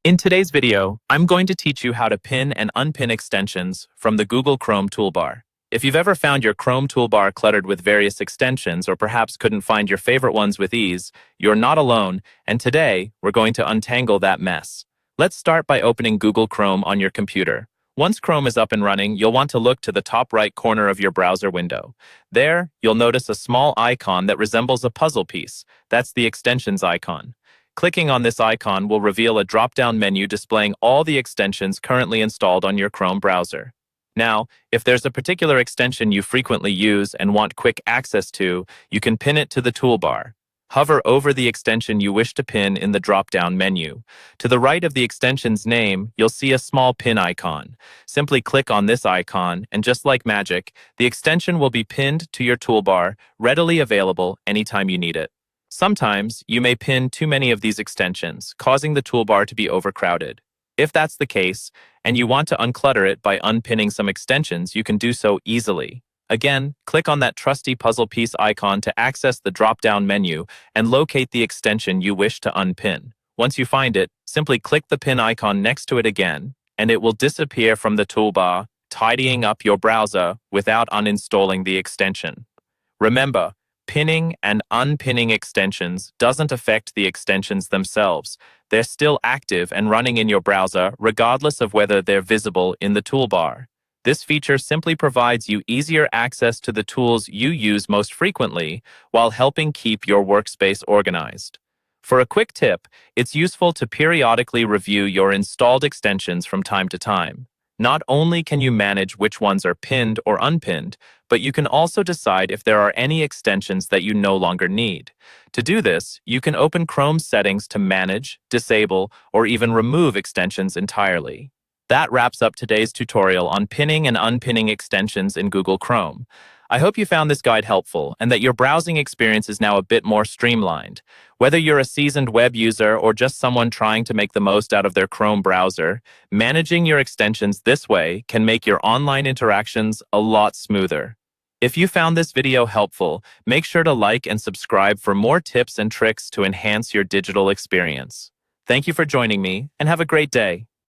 In today's video, I'm going to teach you how to pin and unpin extensions from the Google Chrome toolbar. If you've ever found your Chrome toolbar cluttered with various extensions or perhaps couldn't find your favorite ones with ease, you're not alone, and today we're going to untangle that mess. Let's start by opening Google Chrome on your computer. Once Chrome is up and running, you'll want to look to the top right corner of your browser window. There, you'll notice a small icon that resembles a puzzle piece. That's the extensions icon. Clicking on this icon will reveal a drop-down menu displaying all the extensions currently installed on your Chrome browser. Now, if there's a particular extension you frequently use and want quick access to, you can pin it to the toolbar. Hover over the extension you wish to pin in the drop-down menu. To the right of the extension's name, you'll see a small pin icon. Simply click on this icon, and just like magic, the extension will be pinned to your toolbar, readily available anytime you need it. Sometimes, you may pin too many of these extensions, causing the toolbar to be overcrowded. If that's the case, and you want to unclutter it by unpinning some extensions, you can do so easily. Again, click on that trusty puzzle piece icon to access the drop-down menu and locate the extension you wish to unpin. Once you find it, simply click the pin icon next to it again, and it will disappear from the toolbar, tidying up your browser without uninstalling the extension. Remember, pinning and unpinning extensions doesn't affect the extensions themselves. They're still active and running in your browser regardless of whether they're visible in the toolbar. This feature simply provides you easier access to the tools you use most frequently while helping keep your workspace organized. For a quick tip, it's useful to periodically review your installed extensions from time to time. Not only can you manage which ones are pinned or unpinned, but you can also decide if there are any extensions that you no longer need. To do this, you can open Chrome's settings to manage, disable, or even remove extensions entirely. That wraps up today's tutorial on pinning and unpinning extensions in Google Chrome. I hope you found this guide helpful and that your browsing experience is now a bit more streamlined. Whether you're a seasoned web user or just someone trying to make the most out of their Chrome browser, managing your extensions this way can make your online interactions a lot smoother. If you found this video helpful, make sure to like and subscribe for more tips and tricks to enhance your digital experience. Thank you for joining me, and have a great day.